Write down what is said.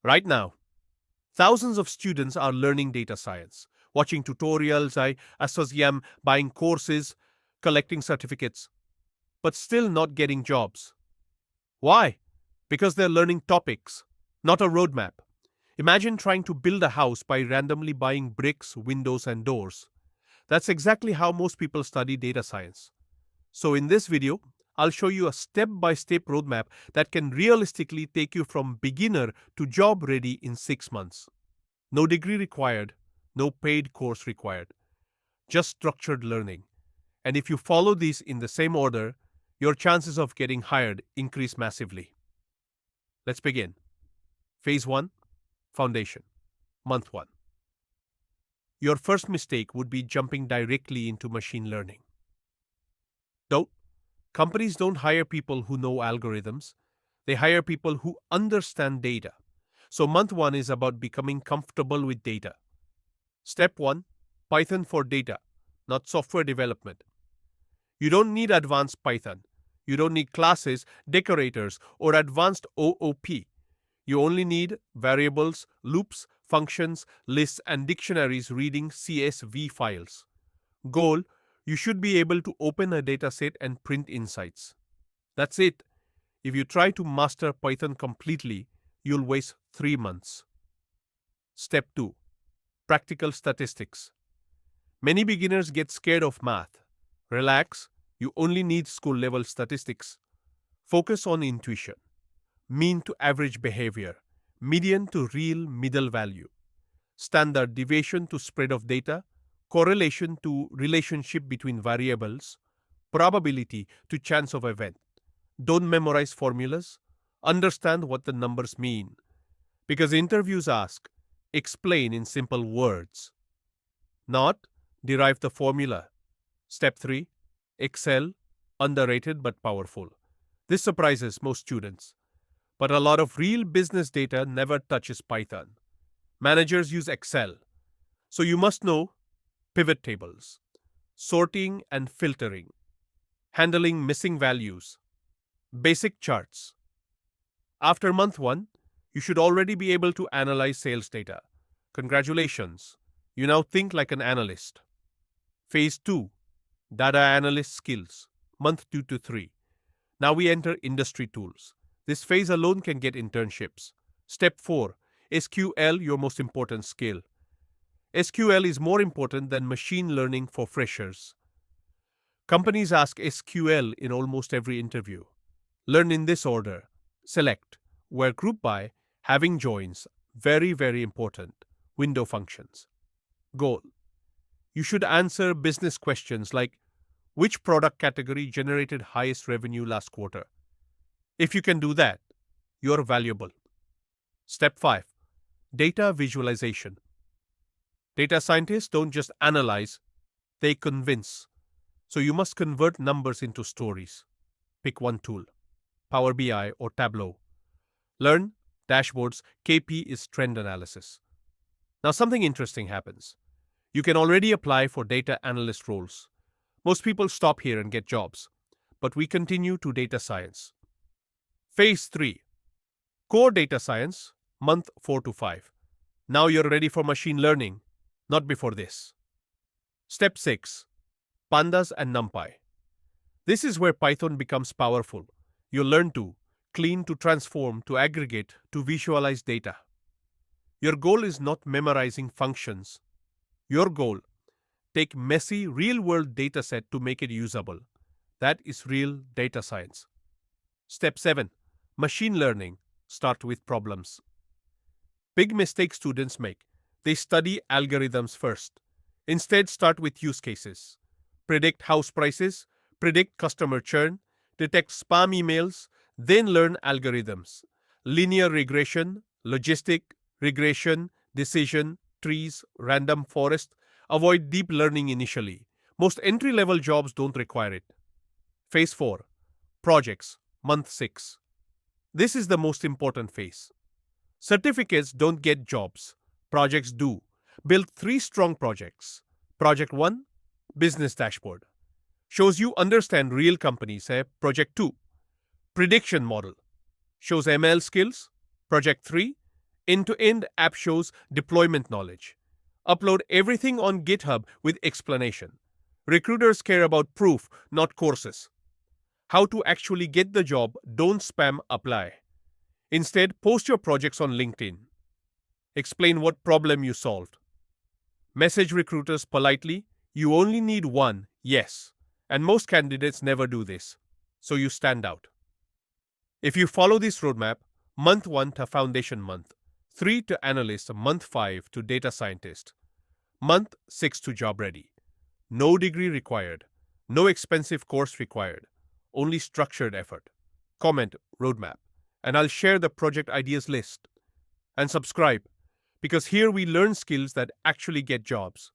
Right now, thousands of students are learning data science, watching tutorials, buying courses, collecting certificates, but still not getting jobs. Why? Because they're learning topics, not a roadmap. Imagine trying to build a house by randomly buying bricks, windows, and doors. That's exactly how most people study data science. So, in this video, I'll show you a step by step roadmap that can realistically take you from beginner to job ready in 6 months. No degree required, no paid course required, just structured learning. And if you follow these in the same order, your chances of getting hired increase massively. Let's begin. Phase 1 Foundation. Month 1. Your first mistake would be jumping directly into machine learning. Don't. Companies don't hire people who know algorithms, they hire people who understand data. So, month 1 is about becoming comfortable with data. Step 1 Python for data, not software development. You don't need advanced Python. You don't need classes, decorators, or advanced OOP. You only need variables, loops, functions, lists, and dictionaries reading CSV files. Goal: you should be able to open a dataset and print insights. That's it. If you try to master Python completely, you'll waste 3 months. Step 2 Practical statistics. Many beginners get scared of math. Relax, you only need school level statistics. Focus on intuition, mean to average behavior, median to real middle value, standard deviation to spread of data, correlation to relationship between variables, probability to chance of event. Don't memorize formulas, understand what the numbers mean. Because interviews ask, explain in simple words. Not, derive the formula. Step 3 Excel, underrated but powerful. This surprises most students. But a lot of real business data never touches Python. Managers use Excel. So you must know pivot tables, sorting and filtering, handling missing values, basic charts. After month 1, you should already be able to analyze sales data. Congratulations, you now think like an analyst. Phase 2 Data analyst skills, month 2 to 3. Now we enter industry tools. This phase alone can get internships. Step 4 SQL, your most important skill. SQL is more important than machine learning for freshers. Companies ask SQL in almost every interview. Learn in this order. Select, where group by, having joins, very, very important. Window functions. Goal: you should answer business questions like which product category generated highest revenue last quarter. If you can do that, you're valuable. Step 5 Data visualization. Data scientists don't just analyze, they convince. So you must convert numbers into stories. Pick one tool, Power BI or Tableau. Learn dashboards. KP is trend analysis. Now something interesting happens. You can already apply for data analyst roles. Most people stop here and get jobs, but we continue to data science. Phase 3 Core data science, month 4 to 5. Now you're ready for machine learning, not before this. Step 6 Pandas and NumPy. This is where Python becomes powerful. You learn to clean, to transform, to aggregate, to visualize data. Your goal is not memorizing functions. Your goal: take messy, real-world dataset to make it usable. That is real data science. Step 7 Machine learning. Start with problems. Big mistake students make. They study algorithms first. Instead, start with use cases. Predict house prices, predict customer churn, detect spam emails, then learn algorithms. Linear regression, logistic regression, decision, trees, random forest. Avoid deep learning initially. Most entry-level jobs don't require it. Phase 4 Projects, month 6. This is the most important phase. Certificates don't get jobs. Projects do. Build 3 strong projects. Project 1 Business dashboard. Shows you understand real companies. Project 2 Prediction model. Shows ML skills. Project 3 End-to-end app shows deployment knowledge. Upload everything on GitHub with explanation. Recruiters care about proof, not courses. How to actually get the job, don't spam apply. Instead, post your projects on LinkedIn. Explain what problem you solved. Message recruiters politely. You only need one yes. And most candidates never do this. So you stand out. If you follow this roadmap, month 1 to foundation month, 3 to analyst, month 5 to data scientist, month 6 to job ready. No degree required. No expensive course required. Only structured effort. Comment roadmap. And I'll share the project ideas list. And subscribe, because here we learn skills that actually get jobs.